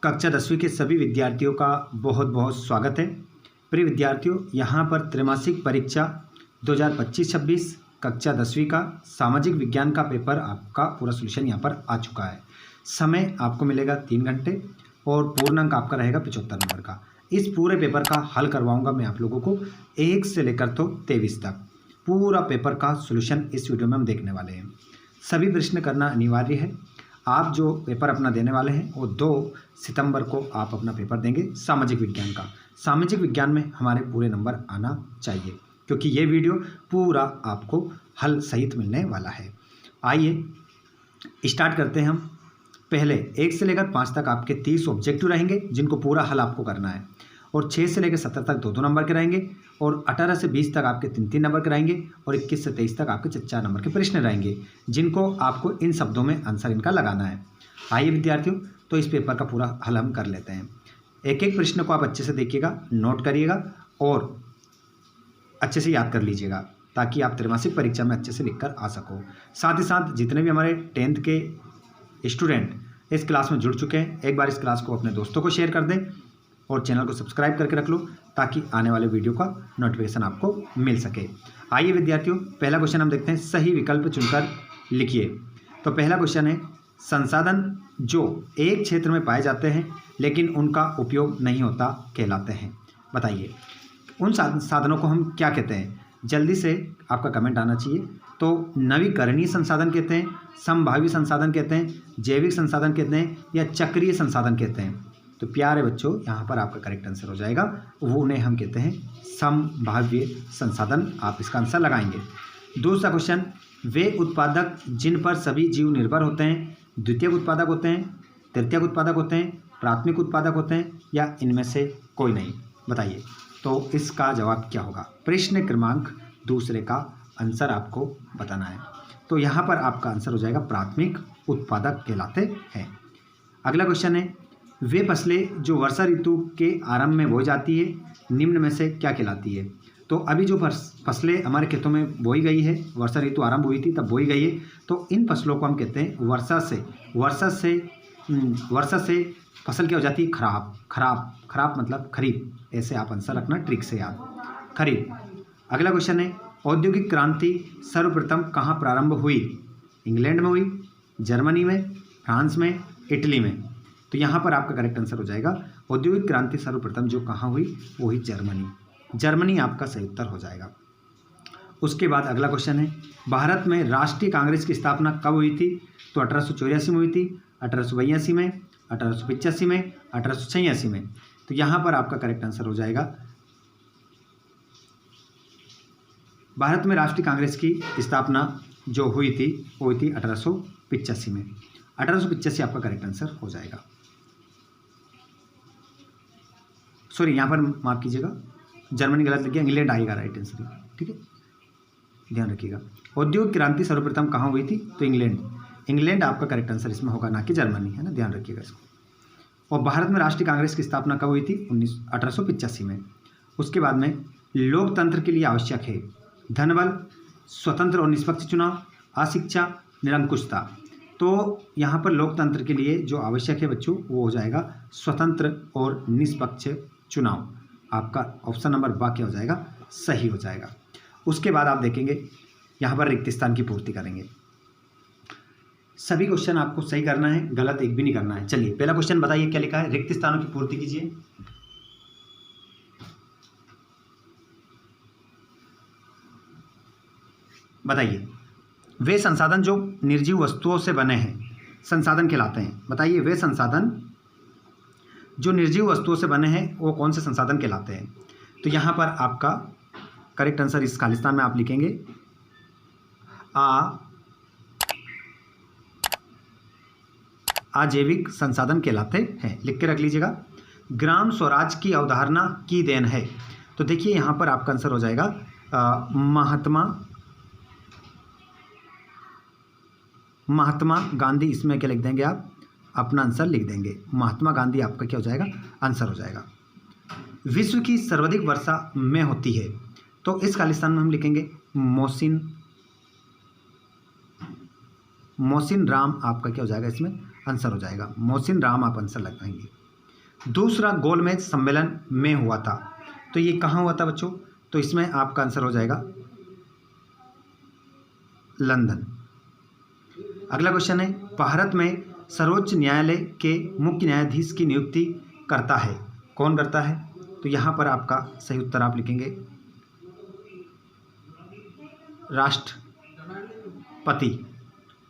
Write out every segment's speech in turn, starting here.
कक्षा 10वीं के सभी विद्यार्थियों का बहुत बहुत स्वागत है। प्रिय विद्यार्थियों, यहाँ पर त्रैमासिक परीक्षा 2025-26 कक्षा 10वीं का सामाजिक विज्ञान का पेपर आपका पूरा सोल्यूशन यहाँ पर आ चुका है। समय आपको मिलेगा 3 घंटे और पूर्णांक आपका रहेगा 75 नंबर का। इस पूरे पेपर का हल करवाऊंगा मैं आप लोगों को 1 से लेकर तो 23 तक। पूरा पेपर का सोल्यूशन इस वीडियो में हम देखने वाले हैं। सभी प्रश्न करना अनिवार्य है। आप जो पेपर अपना देने वाले हैं वो 2 सितंबर को आप अपना पेपर देंगे सामाजिक विज्ञान का। सामाजिक विज्ञान में हमारे पूरे नंबर आना चाहिए, क्योंकि ये वीडियो पूरा आपको हल सहित मिलने वाला है। आइए स्टार्ट करते हैं हम। पहले 1 से लेकर 5 तक आपके 30 ऑब्जेक्टिव रहेंगे जिनको पूरा हल आपको करना है, और 6 से लेकर 17 तक 2-2 नंबर के रहेंगे, और 18 से 20 तक आपके 3-3 नंबर के रहेंगे, और 21 से 23 तक आपके 4-4 नंबर के प्रश्न रहेंगे जिनको आपको इन शब्दों में आंसर इनका लगाना है। आइए विद्यार्थियों, तो इस पेपर का पूरा हल हम कर लेते हैं। एक एक प्रश्न को आप अच्छे से देखिएगा, नोट करिएगा और अच्छे से याद कर लीजिएगा, ताकि आप त्रैमासिक परीक्षा में अच्छे से लिखकर आ सको। साथ ही साथ जितने भी हमारे 10th के स्टूडेंट इस क्लास में जुड़ चुके हैं, एक बार इस क्लास को अपने दोस्तों को शेयर कर दें और चैनल को सब्सक्राइब करके रख लो, ताकि आने वाले वीडियो का नोटिफिकेशन आपको मिल सके। आइए विद्यार्थियों, पहला क्वेश्चन हम देखते हैं। सही विकल्प चुनकर लिखिए। तो पहला क्वेश्चन है, संसाधन जो एक क्षेत्र में पाए जाते हैं लेकिन उनका उपयोग नहीं होता कहलाते हैं। बताइए उन साधनों को हम क्या कहते हैं? जल्दी से आपका कमेंट आना चाहिए। तो नवीकरणीय संसाधन कहते हैं, संभाव्य संसाधन कहते हैं, जैविक संसाधन कहते हैं, या चक्रीय संसाधन कहते हैं? तो प्यारे बच्चों, यहाँ पर आपका करेक्ट आंसर हो जाएगा, वो उन्हें हम कहते हैं संभाव्य संसाधन। आप इसका आंसर लगाएंगे। दूसरा क्वेश्चन, वे उत्पादक जिन पर सभी जीव निर्भर होते हैं द्वितीयक उत्पादक होते हैं, तृतीयक उत्पादक होते हैं, प्राथमिक उत्पादक होते हैं, या इनमें से कोई नहीं? बताइए। तो इसका जवाब क्या होगा? प्रश्न क्रमांक 2 का आंसर आपको बताना है। तो यहाँ पर आपका आंसर हो जाएगा प्राथमिक उत्पादक कहलाते हैं। अगला क्वेश्चन है, वे फसलें जो वर्षा ऋतु के आरंभ में बोई जाती है निम्न में से क्या कहलाती है? तो अभी जो फसलें हमारे खेतों में बोई गई है, वर्षा ऋतु आरंभ हुई थी तब बोई गई है, तो इन फसलों को हम कहते हैं वर्षा से फसल क्या हो जाती है? खराब मतलब खरीफ। ऐसे आप आंसर रखना, ट्रिक से याद, खरीफ। अगला क्वेश्चन है, औद्योगिक क्रांति सर्वप्रथम कहाँ प्रारंभ हुई? इंग्लैंड में हुई, जर्मनी में, फ्रांस में, इटली में? तो यहाँ पर आपका करेक्ट आंसर हो जाएगा औद्योगिक क्रांति सर्वप्रथम जो कहाँ हुई वो ही जर्मनी आपका सही उत्तर हो जाएगा। उसके बाद अगला क्वेश्चन है, भारत में राष्ट्रीय कांग्रेस की स्थापना कब हुई थी? तो 1884 में हुई थी, 1882 में, 1885 में, 1886 में? तो यहाँ पर आपका करेक्ट आंसर हो जाएगा, भारत में राष्ट्रीय कांग्रेस की स्थापना जो हुई थी वो हुई थी 1885 में। 1885 आपका करेक्ट आंसर हो जाएगा। सॉरी, यहाँ पर माफ कीजिएगा, जर्मनी गलत लग गया, इंग्लैंड आएगा राइट आंसर। ठीक है, ध्यान रखिएगा। औद्योगिक क्रांति सर्वप्रथम कहाँ हुई थी? तो इंग्लैंड आपका करेक्ट आंसर इसमें होगा, ना कि जर्मनी, है ना, ध्यान रखिएगा इसको। और भारत में राष्ट्रीय कांग्रेस की स्थापना कब हुई थी? 1885 में। उसके बाद में, लोकतंत्र के लिए आवश्यक है धनबल, स्वतंत्र और निष्पक्ष चुनाव, अशिक्षा, निरंकुशता? तो यहाँ पर लोकतंत्र के लिए जो आवश्यक है बच्चों वो हो जाएगा स्वतंत्र और निष्पक्ष चुनाव। आपका ऑप्शन नंबर बा क्या हो जाएगा? सही हो जाएगा। उसके बाद आप देखेंगे यहाँ पर रिक्त स्थान की पूर्ति करेंगे। सभी क्वेश्चन आपको सही करना है, गलत एक भी नहीं करना है। चलिए पहला क्वेश्चन बताइए क्या लिखा है? रिक्त स्थानों की पूर्ति कीजिए। बताइए, वे संसाधन जो निर्जीव वस्तुओं से बने हैं संसाधन कहलाते हैं। बताइए, वे संसाधन जो निर्जीव वस्तुओं से बने हैं वो कौन से संसाधन कहलाते हैं? तो यहाँ पर आपका करेक्ट आंसर इस खालिस्तान में आप लिखेंगे अजैविक संसाधन कहलाते हैं। लिख के रख लीजिएगा। ग्राम स्वराज की अवधारणा की देन है। तो देखिए यहाँ पर आपका आंसर हो जाएगा महात्मा गांधी। इसमें क्या लिख देंगे आप? अपना आंसर लिख देंगे, महात्मा गांधी आपका क्या हो जाएगा? आंसर हो जाएगा। विश्व की सर्वाधिक वर्षा में होती है, तो इस खालिस्तान में हम लिखेंगे मोहसिन राम। आपका क्या हो जाएगा? इसमें आंसर हो जाएगा मोहसिन राम, आप आंसर लगाएंगे। दूसरा गोलमेज सम्मेलन में हुआ था। तो ये कहाँ हुआ था बच्चों? तो इसमें आपका आंसर हो जाएगा लंदन। अगला क्वेश्चन है, भारत में सर्वोच्च न्यायालय के मुख्य न्यायाधीश की नियुक्ति करता है, कौन करता है? तो यहाँ पर आपका सही उत्तर आप लिखेंगे राष्ट्रपति।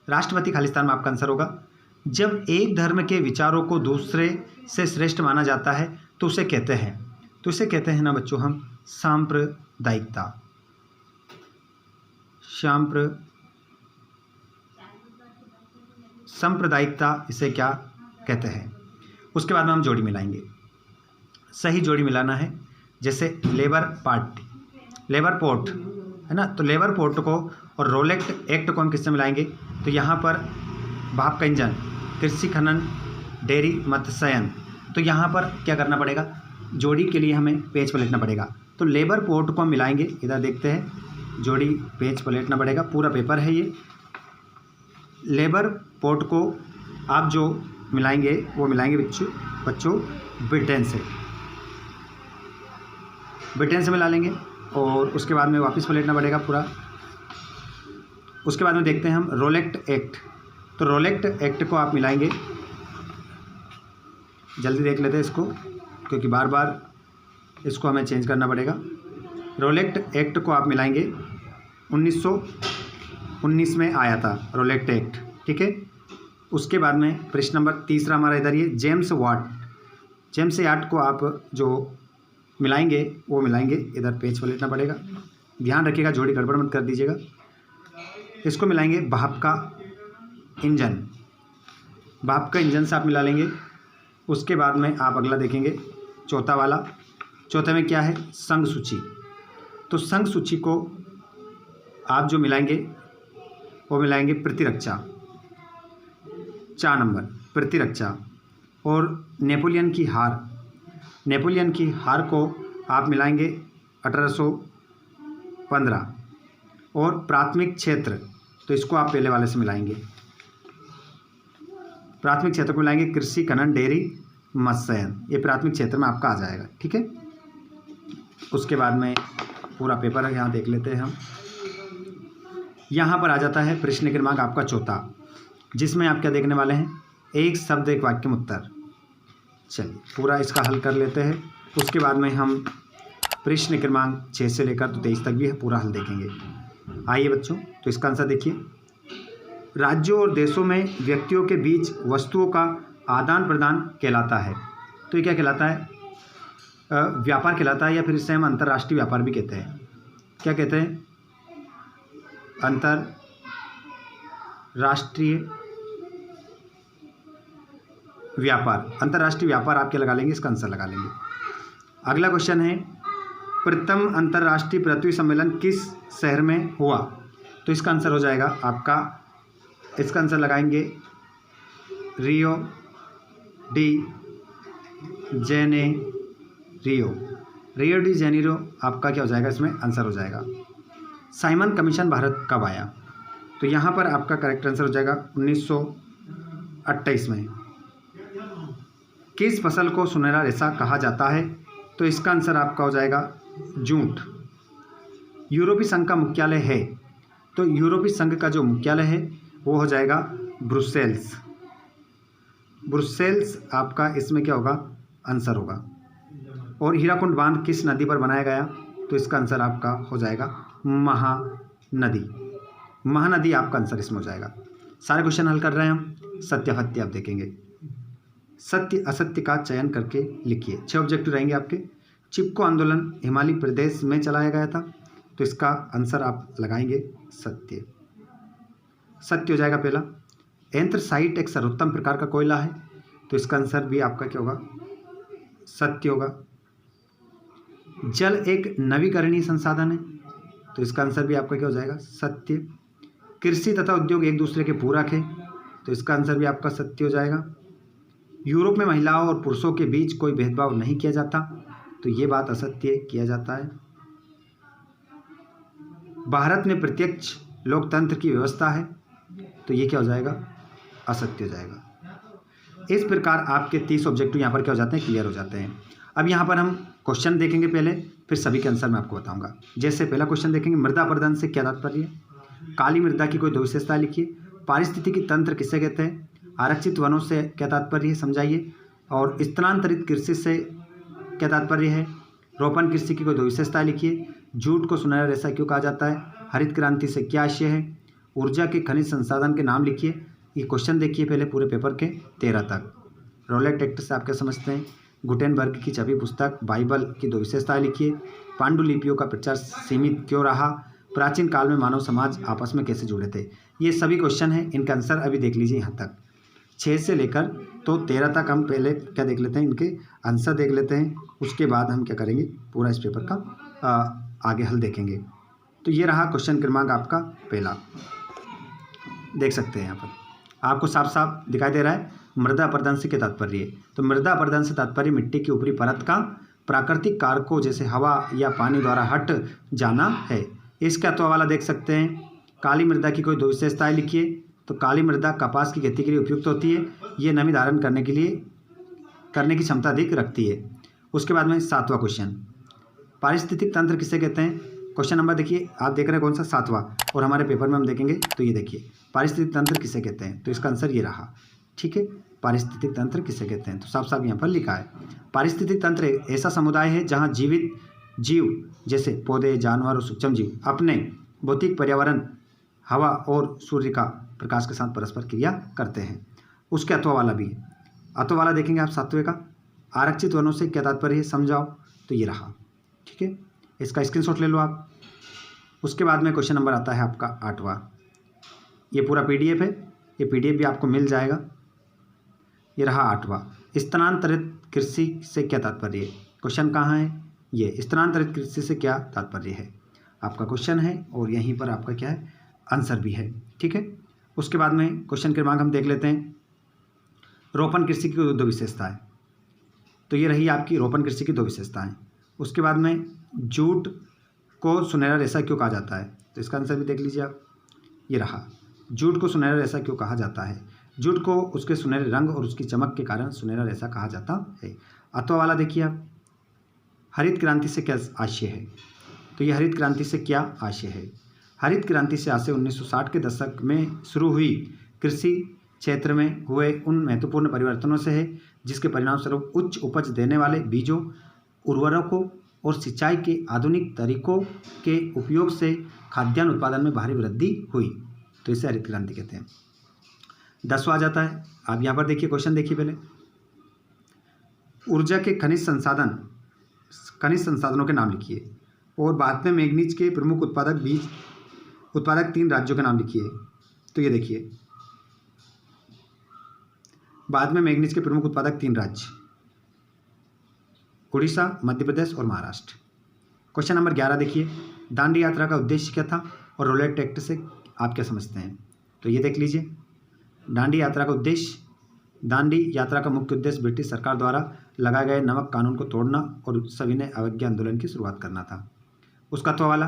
राष्ट्रपति खालिस्तान में आपका आंसर होगा। जब एक धर्म के विचारों को दूसरे से श्रेष्ठ माना जाता है तो उसे कहते हैं, ना बच्चों हम सांप्रदायिकता। सांप्रदायिकता इसे क्या कहते हैं? उसके बाद में हम जोड़ी मिलाएंगे। सही जोड़ी मिलाना है, जैसे लेबर पोर्ट है ना, तो लेबर पोर्ट को और रोलेक्ट एक्ट को हम किससे मिलाएंगे? तो यहाँ पर भाप का इंजन, कृषि खनन, डेयरी, मत्स्यन। तो यहाँ पर क्या करना पड़ेगा? जोड़ी के लिए हमें पेज पलटना पड़ेगा। तो लेबर पोर्ट को हम मिलाएंगे, इधर देखते हैं, जोड़ी पेज पलटना पड़ेगा, पूरा पेपर है ये। लेबर पोर्ट को आप जो मिलाएंगे वो मिलाएंगे बच्चों ब्रिटेन से मिला लेंगे, और उसके बाद में वापस पलटना पड़ेगा पूरा। उसके बाद में देखते हैं हम रोलेक्ट एक्ट। तो रोलेक्ट एक्ट को आप मिलाएंगे, जल्दी देख लेते हैं इसको, क्योंकि बार बार इसको हमें चेंज करना पड़ेगा। रोलेक्ट एक्ट को आप मिलाएंगे, 1919 में आया था रोलेक्ट एक्ट, ठीक है। उसके बाद में प्रश्न नंबर तीसरा हमारा इधर ये जेम्स याट को आप जो मिलाएंगे वो मिलाएंगे, इधर पेज पलटना पड़ेगा, ध्यान रखिएगा, जोड़ी गड़बड़ मत कर दीजिएगा। इसको मिलाएंगे भाप का इंजन से आप मिला लेंगे। उसके बाद में आप अगला देखेंगे चौथे में क्या है? संघ सूची। तो संघ सूची को आप जो मिलाएंगे वो मिलाएंगे प्रतिरक्षा, 4 नंबर प्रतिरक्षा। और नेपोलियन की हार को आप मिलाएंगे 1815। और प्राथमिक क्षेत्र, तो इसको आप पहले वाले से मिलाएंगे, प्राथमिक क्षेत्र को मिलाएंगे कृषि, खनन, डेयरी, मत्स्यन। ये प्राथमिक क्षेत्र में आपका आ जाएगा, ठीक है। उसके बाद में पूरा पेपर है, यहाँ देख लेते हैं हम। यहाँ पर आ जाता है प्रश्न क्रमांक आपका चौथा, जिसमें आप क्या देखने वाले हैं? एक शब्द एक वाक्य में उत्तर। चलिए पूरा इसका हल कर लेते हैं। उसके बाद में हम प्रश्न क्रमांक 6 से लेकर तो 23 तक भी है, पूरा हल देखेंगे। आइए बच्चों, तो इसका आंसर देखिए। राज्यों और देशों में व्यक्तियों के बीच वस्तुओं का आदान प्रदान कहलाता है। तो ये क्या कहलाता है? व्यापार कहलाता है, या फिर इसे हम अंतर्राष्ट्रीय व्यापार भी कहते हैं। क्या कहते हैं? अंतर्राष्ट्रीय व्यापार आप क्या लगा लेंगे? इसका आंसर लगा लेंगे। अगला क्वेश्चन है, प्रथम अंतर्राष्ट्रीय पृथ्वी सम्मेलन किस शहर में हुआ? तो इसका आंसर हो जाएगा आपका, इसका आंसर लगाएंगे रियो डी जेनेरियो आपका क्या हो जाएगा? इसमें आंसर हो जाएगा। साइमन कमीशन भारत कब आया? तो यहाँ पर आपका करेक्ट आंसर हो जाएगा 1928 में। किस फसल को सुनहरा रेशा कहा जाता है? तो इसका आंसर आपका हो जाएगा जूट। यूरोपीय संघ का मुख्यालय है, तो यूरोपीय संघ का जो मुख्यालय है वो हो जाएगा ब्रुसेल्स आपका इसमें क्या होगा? आंसर होगा। और हीराकुंड बांध किस नदी पर बनाया गया? तो इसका आंसर आपका हो जाएगा महानदी आपका आंसर इसमें हो जाएगा। सारे क्वेश्चन हल कर रहे हैं हम, सत्यापत्ति आप देखेंगे। सत्य असत्य का चयन करके लिखिए। 6 ऑब्जेक्टिव रहेंगे आपके। चिपको आंदोलन हिमालय प्रदेश में चलाया गया था, तो इसका आंसर आप लगाएंगे सत्य हो जाएगा पहला। एंथ्रासाइट एक सर्वोत्तम प्रकार का कोयला है, तो इसका आंसर भी आपका क्या होगा? सत्य होगा। जल एक नवीकरणीय संसाधन है, तो इसका आंसर भी आपका क्या हो जाएगा? सत्य। कृषि तथा उद्योग एक दूसरे के पूरक है, तो इसका आंसर भी आपका सत्य हो जाएगा। यूरोप में महिलाओं और पुरुषों के बीच कोई भेदभाव नहीं किया जाता, तो ये बात असत्य किया जाता है। भारत में प्रत्यक्ष लोकतंत्र की व्यवस्था है, तो ये क्या हो जाएगा? असत्य हो जाएगा। इस प्रकार आपके 30 ऑब्जेक्टिव यहाँ पर क्या हो जाते हैं, क्लियर हो जाते हैं। अब यहाँ पर हम क्वेश्चन देखेंगे पहले, फिर सभी के आंसर मैं आपको बताऊंगा। जैसे पहला क्वेश्चन देखेंगे, मृदा अपरदन से क्या तात्पर्य है? काली मृदा की कोई दो विशेषता लिखिए। पारिस्थितिकी तंत्र किसे कहते हैं? आरक्षित वनों से क्या तात्पर्य है, समझाइए। और स्थानांतरित कृषि से क्या तात्पर्य है? रोपण कृषि की कोई दो विशेषता लिखिए। जूट को सुनहरा रेशा क्यों कहा जाता है? हरित क्रांति से क्या आशय है? ऊर्जा के खनिज संसाधन के नाम लिखिए। ये क्वेश्चन देखिए पहले पूरे पेपर के 13 तक। रोलेट एक्ट से आप क्या समझते हैं? गुटेनबर्ग की छपी पुस्तक बाइबल की दो विशेषताएं लिखिए। पांडुलिपियों का प्रचार सीमित क्यों रहा? प्राचीन काल में मानव समाज आपस में कैसे जुड़े थे? ये सभी क्वेश्चन हैं, इनका आंसर अभी देख लीजिए। यहाँ तक 6 से लेकर तो 13 तक हम पहले क्या देख लेते हैं, इनके आंसर देख लेते हैं। उसके बाद हम क्या करेंगे, पूरा इस पेपर का आगे हल देखेंगे। तो ये रहा क्वेश्चन क्रमांक आपका पहला, देख सकते हैं यहाँ पर आपको साफ साफ दिखाई दे रहा है। मृदा अपरदन से क्या तात्पर्य है? तो मृदा अपरदन से तात्पर्य मिट्टी की ऊपरी परत का प्राकृतिक कारकों जैसे हवा या पानी द्वारा हट जाना है। इसका तो हवाला देख सकते हैं। काली मृदा की कोई दो विशेषताएं लिखिए। तो काली मृदा कपास की खेती के लिए उपयुक्त होती है। ये नमी धारण करने की क्षमता अधिक रखती है। उसके बाद में 7वां क्वेश्चन, पारिस्थितिक तंत्र किसे कहते हैं? क्वेश्चन नंबर देखिए, आप देख रहे हैं कौन सा, 7वां, और हमारे पेपर में हम देखेंगे। तो ये देखिए पारिस्थितिक तंत्र किसे कहते हैं, तो इसका आंसर ये रहा। ठीक है, पारिस्थितिक तंत्र किसे कहते हैं? तो साफ साफ यहाँ पर लिखा है, पारिस्थितिक तंत्र ऐसा समुदाय है जहाँ जीवित जीव जैसे पौधे, जानवर और सूक्ष्म जीव अपने भौतिक पर्यावरण, हवा और सूर्य का प्रकाश के साथ परस्पर क्रिया करते हैं। उसके अथवा वाला भी है। अथवा वाला देखेंगे आप 7वें का, आरक्षित वनों से क्या तात्पर्य है, समझाओ। तो ये रहा। ठीक है, इसका स्क्रीनशॉट ले लो आप। उसके बाद में क्वेश्चन नंबर आता है आपका 8वां। ये पूरा PDF है, ये PDF भी आपको मिल जाएगा। ये रहा 8वां, स्थानांतरित कृषि से क्या तात्पर्य है? क्वेश्चन कहाँ है? ये स्थानांतरित कृषि से क्या तात्पर्य है आपका क्वेश्चन है, और यहीं पर आपका क्या है, आंसर भी है। ठीक है, उसके बाद में क्वेश्चन क्रमांक हम देख लेते हैं, रोपण कृषि की दो विशेषताएं। तो ये रही आपकी रोपण कृषि की दो विशेषताएं। उसके बाद में जूट को सुनहरा रेशा क्यों कहा जाता है? तो इसका आंसर भी देख लीजिए आप। ये रहा, जूट को सुनहरा रेशा क्यों कहा जाता है? जूट को उसके सुनहरे रंग और उसकी चमक के कारण सुनहरा रेशा कहा जाता है। अथवा वाला देखिए आप, हरित क्रांति से क्या आशय है? तो ये हरित क्रांति से क्या आशय है? हरित क्रांति से आशय 1960 के दशक में शुरू हुई कृषि क्षेत्र में हुए उन महत्वपूर्ण परिवर्तनों से है जिसके परिणामस्वरूप उच्च उपज देने वाले बीजों, उर्वरकों और सिंचाई के आधुनिक तरीकों के उपयोग से खाद्यान्न उत्पादन में भारी वृद्धि हुई। तो इसे हरित क्रांति कहते हैं। 10वां आ जाता है, आप यहाँ पर देखिए, क्वेश्चन देखिए पहले, ऊर्जा के खनिज संसाधनों के नाम लिखिए। और बाद में मैग्नीज के प्रमुख उत्पादक 3 राज्यों के नाम लिखिए। तो ये देखिए, बाद में मैग्नीज के प्रमुख उत्पादक 3 राज्य, उड़ीसा, मध्य प्रदेश और महाराष्ट्र। क्वेश्चन नंबर 11 देखिए, दांडी यात्रा का उद्देश्य क्या था और रोलेट एक्ट से आप क्या समझते हैं? तो ये देख लीजिए, दांडी यात्रा का उद्देश्य, दांडी यात्रा का मुख्य उद्देश्य ब्रिटिश सरकार द्वारा लगाए गए नमक कानून को तोड़ना और सविनय अवज्ञा आंदोलन की शुरुआत करना था। उसका तो वाला,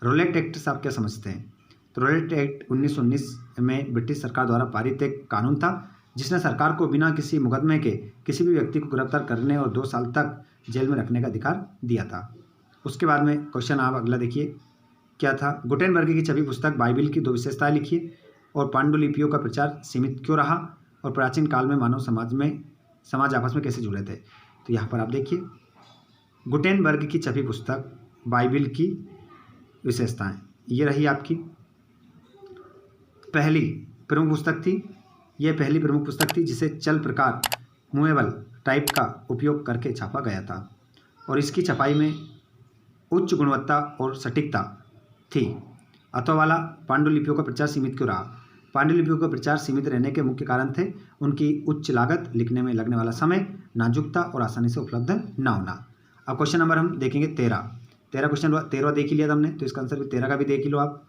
रोलेट एक्ट से आप क्या समझते हैं? तो रोलेट एक्ट 1919 में ब्रिटिश सरकार द्वारा पारित एक कानून था जिसने सरकार को बिना किसी मुकदमे के किसी भी व्यक्ति को गिरफ्तार करने और 2 साल तक जेल में रखने का अधिकार दिया था। उसके बाद में क्वेश्चन आप अगला देखिए, क्या था? गुटेनबर्ग की छपी पुस्तक बाइबिल की 2 विशेषताएं लिखिए। और पांडुलिपियों का प्रचार सीमित क्यों रहा? और प्राचीन काल में मानव समाज आपस में कैसे जुड़े थे? तो यहाँ पर आप देखिए, गुटेनबर्ग की छपी पुस्तक बाइबिल की विशेषताएं, ये रही आपकी पहली प्रमुख पुस्तक थी। यह पहली प्रमुख पुस्तक थी जिसे चल प्रकार मूवेबल टाइप का उपयोग करके छापा गया था और इसकी छपाई में उच्च गुणवत्ता और सटीकता थी। अथवा वाला, पांडुलिपियों का प्रचार सीमित क्यों रहा? पांडुलिपियों का प्रचार सीमित रहने के मुख्य कारण थे उनकी उच्च लागत, लिखने में लगने वाला समय, नाजुकता और आसानी से उपलब्ध न होना। अब क्वेश्चन नंबर हम देखेंगे 13 क्वेश्चन 13 देख ही लिया हमने, तो इसका आंसर भी 13 का भी देख ही लो आप।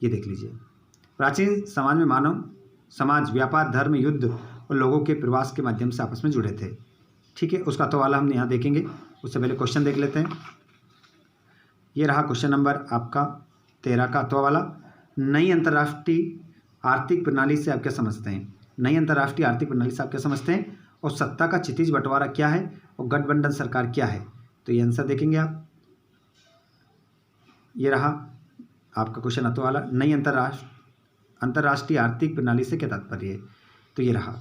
ये देख लीजिए, प्राचीन समाज में मानव समाज व्यापार, धर्म, युद्ध और लोगों के प्रवास के माध्यम से आपस में जुड़े थे। ठीक है, उसका तो वाला हम यहाँ देखेंगे, उससे पहले क्वेश्चन देख लेते हैं। ये रहा क्वेश्चन नंबर आपका 13 का तो वाला, नई अंतर्राष्ट्रीय आर्थिक प्रणाली से आप क्या समझते हैं? नई अंतर्राष्ट्रीय आर्थिक प्रणाली से आप क्या समझते हैं, और सत्ता का क्षितिज बंटवारा क्या है, और गठबंधन सरकार क्या है। तो ये आंसर देखेंगे आप। ये रहा आपका क्वेश्चन अतो वाला। नई अंतर्राष्ट्रीय आर्थिक प्रणाली से क्या तात्पर्य है, तो ये रहा।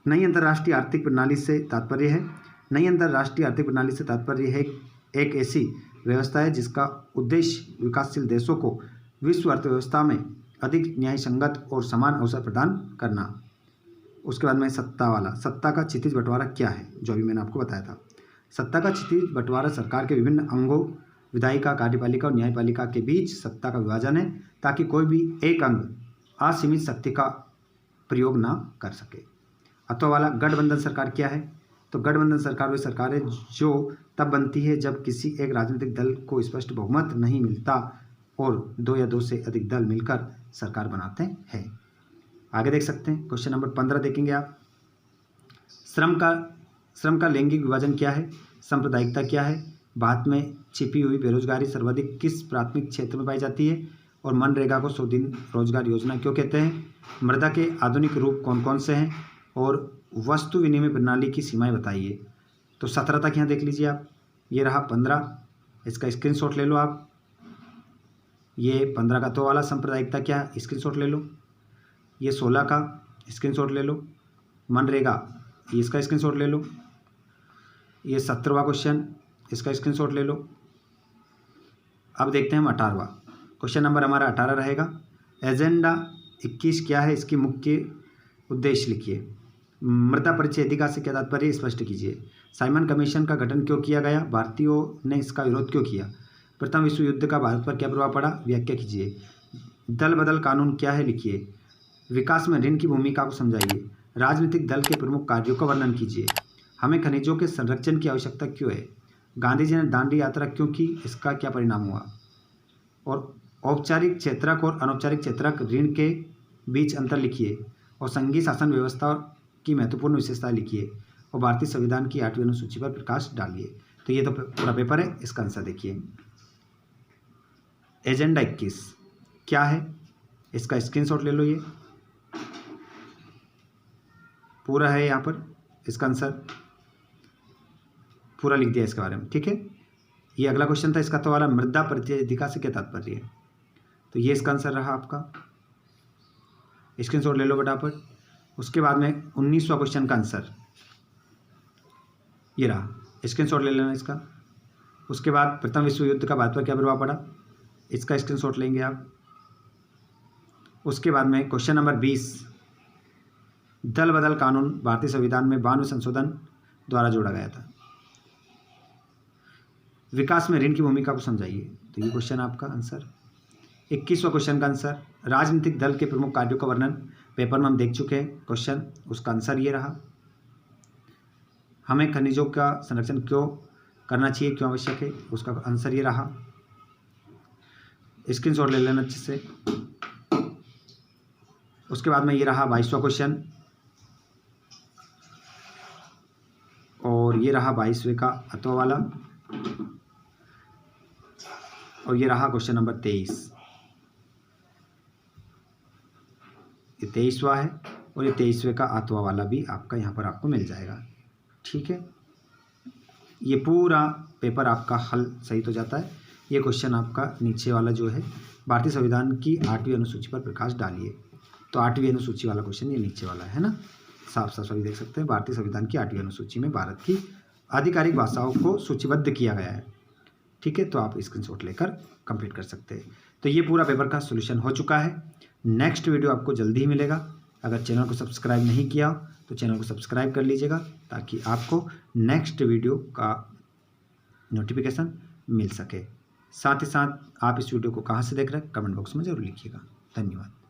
नई अंतर्राष्ट्रीय आर्थिक प्रणाली से तात्पर्य है, नई अंतर्राष्ट्रीय आर्थिक प्रणाली से तात्पर्य है एक ऐसी व्यवस्था है जिसका उद्देश्य विकासशील देशों को विश्व अर्थव्यवस्था में अधिक न्यायसंगत और समान अवसर प्रदान करना। उसके बाद में सत्ता वाला, सत्ता का क्षितिज बंटवारा क्या है, जो अभी मैंने आपको बताया था। सत्ता का क्षितिज बंटवारा सरकार के विभिन्न अंगों, विधायिका, कार्यपालिका और न्यायपालिका के बीच सत्ता का विभाजन है, ताकि कोई भी एक अंग असीमित शक्ति का प्रयोग ना कर सके। अथवा वाला, गठबंधन सरकार क्या है, तो गठबंधन सरकार वही सरकार है जो तब बनती है जब किसी एक राजनीतिक दल को स्पष्ट बहुमत नहीं मिलता और 2 या 2 से अधिक दल मिलकर सरकार बनाते हैं। आगे देख सकते हैं, क्वेश्चन नंबर 15 देखेंगे आप। श्रम का लैंगिक विभाजन क्या है, सांप्रदायिकता क्या है, भारत में छिपी हुई बेरोजगारी सर्वाधिक किस प्राथमिक क्षेत्र में पाई जाती है, और मनरेगा को 100 दिन रोजगार योजना क्यों कहते हैं, मृदा के आधुनिक रूप कौन कौन से हैं, और वस्तु विनिमय प्रणाली की सीमाएं बताइए। तो 17 तक यहाँ देख लीजिए आप। ये रहा 15, इसका स्क्रीनशॉट ले लो आप। ये 15 का तो वाला सांप्रदायिकता क्या, स्क्रीनशॉट ले लो। ये 16 का स्क्रीनशॉट ले लो। मनरेगा, इसका स्क्रीनशॉट ले लो। ये 17वां क्वेश्चन, इसका स्क्रीनशॉट ले लो। अब देखते हैं हम 18वां क्वेश्चन नंबर हमारा 18 रहेगा। एजेंडा 21 क्या है, इसकी मुख्य उद्देश्य लिखिए। मृदा परिचय से क्या तात्पर्य, स्पष्ट कीजिए। साइमन कमीशन का गठन क्यों किया गया, भारतीयों ने इसका विरोध क्यों किया। प्रथम विश्व युद्ध का भारत पर क्या प्रभाव पड़ा, व्याख्या कीजिए। दल बदल कानून क्या है, लिखिए। विकास में ऋण की भूमिका को समझाइए। राजनीतिक दल के प्रमुख कार्यों का वर्णन कीजिए। हमें खनिजों के संरक्षण की आवश्यकता क्यों है। गांधी जी ने दांडी यात्रा क्यों की, इसका क्या परिणाम हुआ। और औपचारिक क्षेत्रक और अनौपचारिक क्षेत्रक ऋण के बीच अंतर लिखिए। और संघीय शासन व्यवस्था की महत्वपूर्ण विशेषताएं लिखिए। और भारतीय संविधान की 8वीं अनुसूची पर प्रकाश डालिए। तो ये तो पूरा पेपर है, इसका आंसर देखिए। एजेंडा 21 क्या है, इसका स्क्रीनशॉट ले लो। ये पूरा है, यहाँ पर इसका आंसर पूरा लिख दिया इसके बारे में, ठीक है। ये अगला क्वेश्चन था, इसका तो वाला मृदा परिचय से क्या तात्पर्य है, तो ये इसका आंसर रहा आपका। स्क्रीनशॉट ले लो फटाफट। उसके बाद में 19वां क्वेश्चन का आंसर ये रहा, स्क्रीनशॉट ले लेना इसका। उसके बाद प्रथम विश्व युद्ध का भारत पर क्या प्रभाव पड़ा, इसका स्क्रीनशॉट लेंगे आप। उसके बाद में क्वेश्चन नंबर 20, दल बदल कानून भारतीय संविधान में 92 संशोधन द्वारा जोड़ा गया था। विकास में ऋण की भूमिका को समझाइए। तो ये क्वेश्चन आपका आंसर। 21वां क्वेश्चन का आंसर, राजनीतिक दल के प्रमुख कार्यों का वर्णन पेपर में हम देख चुके हैं क्वेश्चन, उसका आंसर ये रहा। हमें खनिजों का संरक्षण क्यों करना चाहिए, क्यों आवश्यक है, उसका आंसर ये रहा। स्क्रीनशॉट ले लेना अच्छे से। उसके बाद में ये रहा 22वां क्वेश्चन, और ये रहा 22वें का अथवा वाला, और ये रहा क्वेश्चन नंबर 23। ये 23वां है, और ये 23वें का अथवा वाला भी आपका यहाँ पर आपको मिल जाएगा, ठीक है। ये पूरा पेपर आपका हल सही तो जाता है। ये क्वेश्चन आपका नीचे वाला जो है, भारतीय संविधान की 8वीं अनुसूची पर प्रकाश डालिए। तो 8वीं अनुसूची वाला क्वेश्चन ये नीचे वाला है ना, साफ साफ सभी देख सकते हैं। भारतीय संविधान की 8वीं अनुसूची में भारत की आधिकारिक भाषाओं को सूचीबद्ध किया गया है, ठीक है। तो आप स्क्रीनशॉट लेकर कंप्लीट कर सकते हैं। तो ये पूरा पेपर का सोल्यूशन हो चुका है। नेक्स्ट वीडियो आपको जल्दी ही मिलेगा। अगर चैनल को सब्सक्राइब नहीं किया तो चैनल को सब्सक्राइब कर लीजिएगा, ताकि आपको नेक्स्ट वीडियो का नोटिफिकेशन मिल सके। साथ ही साथ आप इस वीडियो को कहाँ से देख रहे हैं कमेंट बॉक्स में ज़रूर लिखिएगा। धन्यवाद।